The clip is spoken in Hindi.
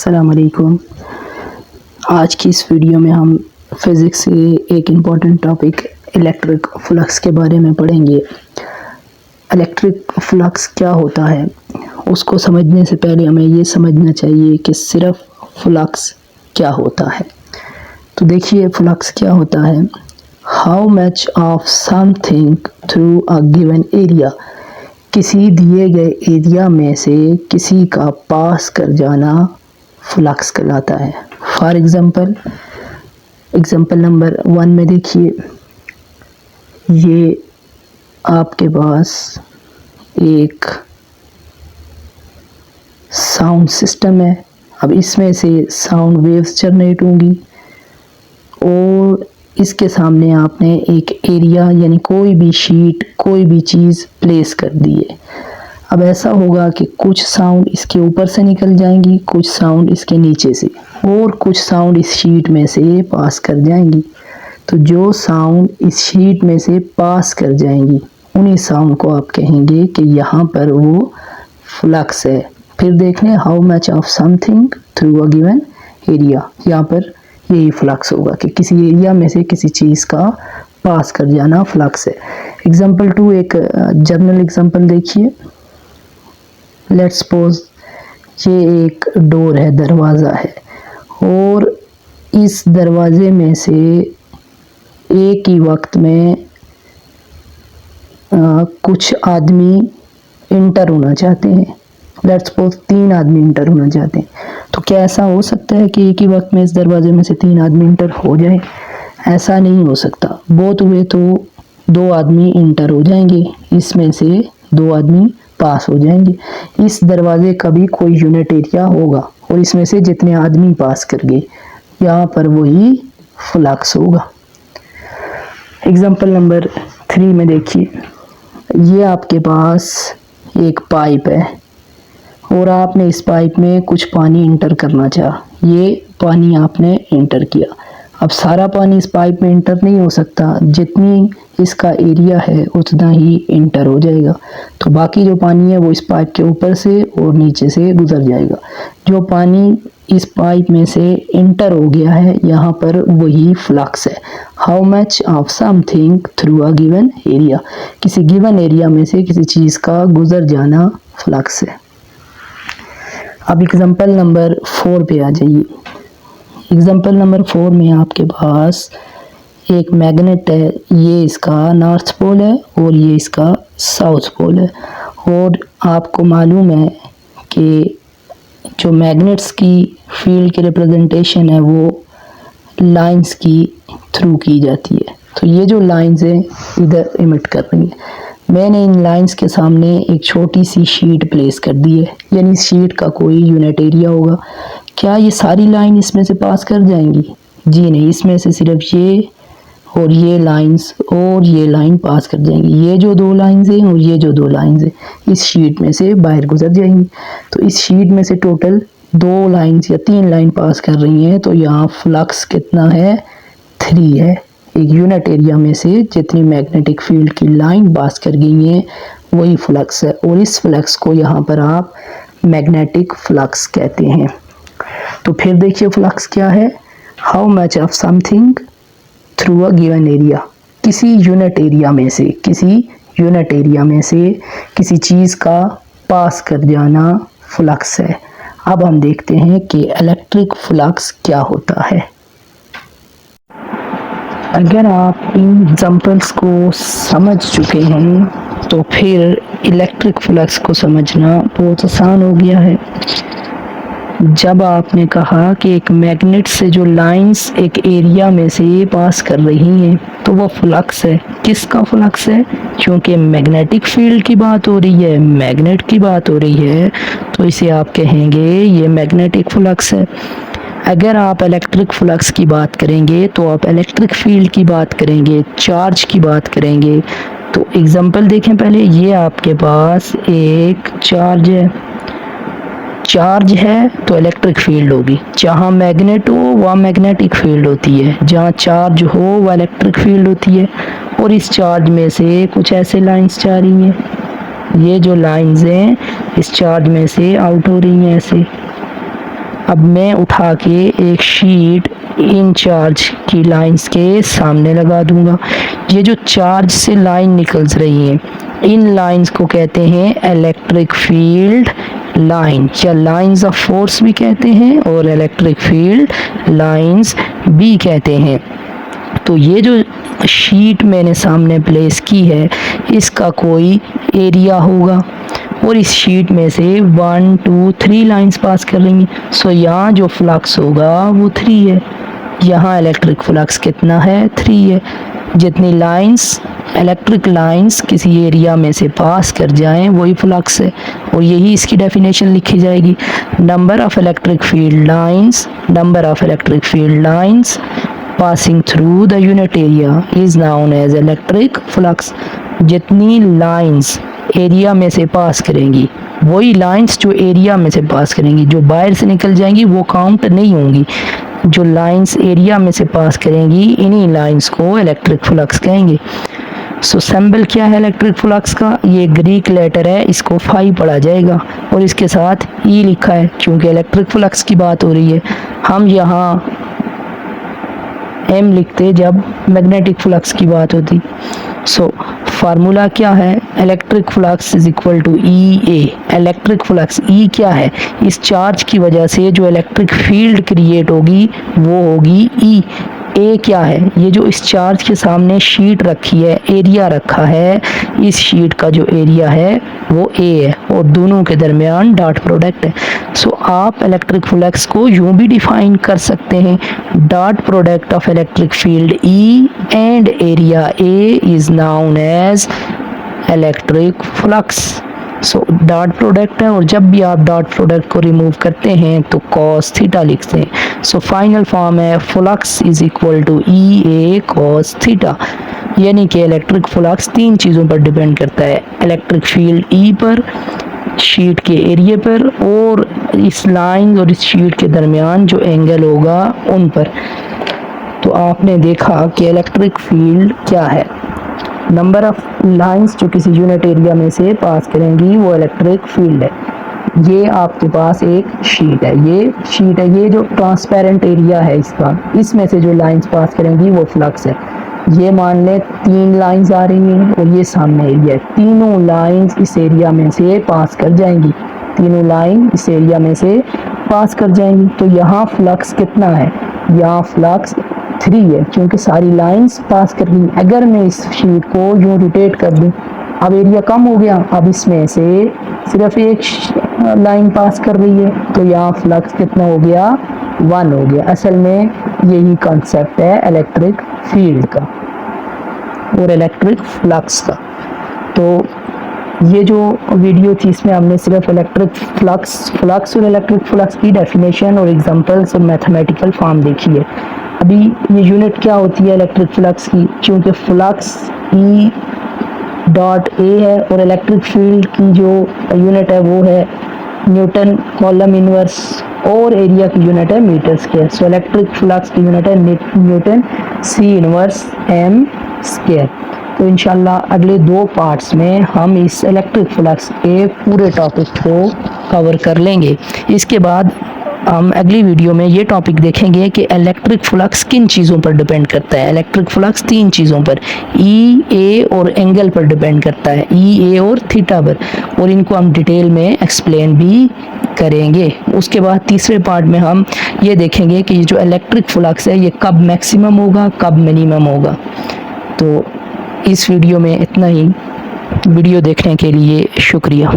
अस्सलाम वालेकुम। आज की इस वीडियो में हम फिज़िक्स से एक इम्पॉर्टेंट टॉपिक इलेक्ट्रिक फ्लक्स के बारे में पढ़ेंगे। इलेक्ट्रिक फ्लक्स क्या होता है, उसको समझने से पहले हमें ये समझना चाहिए कि सिर्फ फ्लक्स क्या होता है। तो देखिए फ्लक्स क्या होता है। How much of something through a given area, किसी दिए गए एरिया में से किसी का पास कर जाना फ्लक्स कहलाता है। फॉर एग्ज़ाम्पल नंबर 1 में देखिए, ये आपके पास एक साउंड सिस्टम है। अब इसमें से साउंड वेव्स जनरेट होंगी और इसके सामने आपने एक एरिया यानी कोई भी शीट, कोई भी चीज़ प्लेस कर दी है। अब ऐसा होगा कि कुछ साउंड इसके ऊपर से निकल जाएंगी, कुछ साउंड इसके नीचे से, और कुछ साउंड इस शीट में से पास कर जाएंगी। तो जो साउंड इस शीट में से पास कर जाएंगी उन्हीं साउंड को आप कहेंगे कि यहाँ पर वो फ्लक्स है। फिर देख लें, how much of something through a given area, यहाँ पर यही फ्लक्स होगा कि किसी एरिया में से किसी चीज़ का पास कर जाना फ्लक्स है। एग्जाम्पल 2, एक जनरल एग्जाम्पल देखिए। लेट्स सपोज ये एक डोर है, दरवाज़ा है, और इस दरवाजे में से एक ही वक्त में कुछ आदमी इंटर होना चाहते हैं। लेट्स सपोज 3 आदमी इंटर होना चाहते हैं। तो क्या ऐसा हो सकता है कि एक ही वक्त में इस दरवाजे में से 3 आदमी इंटर हो जाए? ऐसा नहीं हो सकता। बहुत हुए तो 2 आदमी इंटर हो जाएंगे, इसमें से 2 आदमी पास हो जाएंगे। इस दरवाजे का भी कोई यूनिट एरिया होगा और इसमें से जितने आदमी पास कर गए यहाँ पर वही फ्लक्स होगा। एग्जाम्पल नंबर 3 में देखिए, ये आपके पास एक पाइप है और आपने इस पाइप में कुछ पानी इंटर करना चाहा। ये पानी आपने इंटर किया। अब सारा पानी इस पाइप में इंटर नहीं हो सकता, जितनी इसका एरिया है उतना ही इंटर हो जाएगा। तो बाकी जो पानी है वो इस पाइप के ऊपर से और नीचे से गुजर जाएगा। जो पानी इस पाइप में से इंटर हो गया है यहाँ पर वही फ्लक्स है। How much of something through a given area, किसी गिवन एरिया में से किसी चीज़ का गुजर जाना फ्लक्स है। अब एग्जाम्पल नंबर 4 पे आ जाइए। एग्जाम्पल नंबर 4 में आपके पास एक मैग्नेट है। ये इसका नॉर्थ पोल है और ये इसका साउथ पोल है। और आपको मालूम है कि जो मैग्नेट्स की फील्ड की रिप्रेजेंटेशन है वो लाइंस की थ्रू की जाती है। तो ये जो लाइंस हैं इधर इमिट कर रही हैं। मैंने इन लाइंस के सामने एक छोटी सी शीट प्लेस कर दी है, यानी इस शीट का कोई यूनिट एरिया होगा। क्या ये सारी लाइन इसमें से पास कर जाएंगी? जी नहीं, इसमें से सिर्फ ये और ये लाइंस और ये लाइन पास कर जाएंगी। ये जो 2 लाइंस हैं और ये जो 2 लाइंस हैं इस शीट में से बाहर गुजर जाएंगी। तो इस शीट में से टोटल 2 लाइंस या 3 लाइन पास कर रही हैं। तो यहाँ फ्लक्स कितना है? 3 है। एक यूनिट एरिया में से जितनी मैग्नेटिक फील्ड की लाइन पास कर गई है वही फ्लक्स है, और इस फ्लक्स को यहाँ पर आप मैग्नेटिक फ्लक्स कहते हैं। तो फिर देखिए फ्लक्स क्या है। How much of something through a given area, किसी यूनिट एरिया में से किसी चीज़ का पास कर जाना फ्लक्स है। अब हम देखते हैं कि इलेक्ट्रिक फ्लक्स क्या होता है। अगर आप इन एग्जाम्पल्स को समझ चुके हैं तो फिर इलेक्ट्रिक फ्लक्स को समझना बहुत आसान हो गया है। जब आपने कहा कि एक मैग्नेट से जो लाइंस एक एरिया में से पास कर रही हैं तो वो फ्लक्स है। किसका फ्लक्स है? क्योंकि मैग्नेटिक फील्ड की बात हो रही है, मैग्नेट की बात हो रही है, तो इसे आप कहेंगे ये मैग्नेटिक फ्लक्स है। अगर आप इलेक्ट्रिक फ्लक्स की बात करेंगे तो आप इलेक्ट्रिक फील्ड की बात करेंगे, चार्ज की बात करेंगे। तो एग्जांपल देखें पहले, ये आपके पास एक चार्ज है तो इलेक्ट्रिक फील्ड होगी। जहाँ मैग्नेट हो वहाँ मैग्नेटिक फील्ड होती है, जहाँ चार्ज हो वह इलेक्ट्रिक फील्ड होती है। और इस चार्ज में से कुछ ऐसे लाइंस जा रही हैं, ये जो लाइंस हैं इस चार्ज में से आउट हो रही हैं ऐसे। अब मैं उठा के एक शीट इन चार्ज की लाइंस के सामने लगा दूंगा। ये जो चार्ज से लाइन निकल रही है, इन लाइंस को कहते हैं इलेक्ट्रिक फील्ड लाइन, या लाइंस ऑफ फोर्स भी कहते हैं और इलेक्ट्रिक फील्ड लाइंस भी कहते हैं। तो ये जो शीट मैंने सामने प्लेस की है, इसका कोई एरिया होगा और इस शीट में से 1 2 3 लाइंस पास कर रही हैं। सो यहाँ जो फ्लक्स होगा वो 3 है। यहाँ इलेक्ट्रिक फ्लक्स कितना है? 3 है। जितनी लाइंस, इलेक्ट्रिक लाइंस किसी एरिया में से पास कर जाएं वही फ्लक्स है, और यही इसकी डेफिनेशन लिखी जाएगी। Number of electric field lines, number of electric field lines passing through the unit area is known as electric flux। जितनी लाइंस एरिया में से पास करेंगी, वही लाइंस जो एरिया में से पास करेंगी, जो बाहर से निकल जाएंगी वो काउंट नहीं होंगी। जो लाइंस एरिया में से पास करेंगी, इन्हीं लाइंस को इलेक्ट्रिक फ्लक्स कहेंगे। सो सिंबल क्या है इलेक्ट्रिक फ्लक्स का? ये ग्रीक लेटर है, इसको फाई पढ़ा जाएगा और इसके साथ ई लिखा है, क्योंकि इलेक्ट्रिक फ्लक्स की बात हो रही है। हम यहाँ एम लिखते जब मैग्नेटिक फ्लक्स की बात होती। सो फार्मूला क्या है? Electric flux is equal to E A. Electric flux E क्या है? इस चार्ज की वजह से जो इलेक्ट्रिक फील्ड क्रिएट होगी वो होगी ई। ए क्या है? ये जो इस चार्ज के सामने शीट रखी है, एरिया रखा है, इस शीट का जो एरिया है वो ए है, और दोनों के दरमियान डॉट प्रोडक्ट है। सो आप इलेक्ट्रिक फ्लक्स को यूं भी डिफाइन कर सकते हैं, dot product of electric field E and area A is known as electric flux. So dot product है, और जब भी आप डॉट प्रोडक्ट को रिमूव करते हैं तो कॉस थीटा लिखते हैं। सो फाइनल फॉर्म है flux is equal to E A cos theta. यानी कि इलेक्ट्रिक फ्लक्स 3 चीज़ों पर डिपेंड करता है, इलेक्ट्रिक फील्ड ई पर, शीट के एरिया पर, और इस लाइन और इस शीट के दरमियान जो एंगल होगा उन पर। तो आपने देखा कि इलेक्ट्रिक फील्ड क्या है। नंबर ऑफ लाइंस जो किसी यूनिट एरिया में से पास करेंगी वो इलेक्ट्रिक फील्ड है। ये आपके पास एक शीट है, ये जो ट्रांसपेरेंट एरिया है इसका, इसमें से जो लाइंस पास करेंगी वो फ्लक्स है। ये मान लें 3 लाइंस आ रही हैं और ये सामने एरिया है, तीनों लाइंस इस एरिया में से पास कर जाएंगी, तीनों लाइन इस एरिया में से पास कर जाएंगी। तो यहाँ फ्लक्स कितना है? यहाँ फ्लक्स 3 है, क्योंकि सारी लाइंस पास कर रही। अगर मैं इस शीट को यूँ रोटेट कर दूँ, अब एरिया कम हो गया, अब इसमें से सिर्फ एक लाइन पास कर रही है, तो यहाँ फ्लक्स कितना हो गया? 1 हो गया। असल में यही कॉन्सेप्ट है इलेक्ट्रिक फील्ड का और इलेक्ट्रिक फ्लक्स का। तो ये जो वीडियो थी इसमें हमने सिर्फ इलेक्ट्रिक फ्लक्स और इलेक्ट्रिक फ्लक्स की डेफिनेशन और एग्जांपल्स और मैथमेटिकल फॉर्म देखी है। अभी ये यूनिट क्या होती है इलेक्ट्रिक फ्लक्स की? क्योंकि फ्लक्स ई डॉट ए है और इलेक्ट्रिक फील्ड की जो यूनिट है वो है न्यूटन कॉलम इनवर्स, और एरिया की यूनिट है metre square. So electric flux की यूनिट है newton C inverse M square. तो इंशाल्लाह अगले 2 पार्ट्स में हम इस इलेक्ट्रिक फ्लक्स के पूरे टॉपिक को कवर कर लेंगे। इसके बाद हम अगली वीडियो में ये टॉपिक देखेंगे कि इलेक्ट्रिक फ्लक्स किन चीज़ों पर डिपेंड करता है। इलेक्ट्रिक फ्लक्स 3 चीज़ों पर, ई, ए और एंगल पर डिपेंड करता है, ई, ए और थीटा पर, और इनको हम डिटेल में एक्सप्लेन भी करेंगे। उसके बाद तीसरे पार्ट में हम ये देखेंगे कि ये जो इलेक्ट्रिक फ्लक्स है ये कब मैक्सिमम होगा, कब मिनिमम होगा। तो इस वीडियो में इतना ही। वीडियो देखने के लिए शुक्रिया।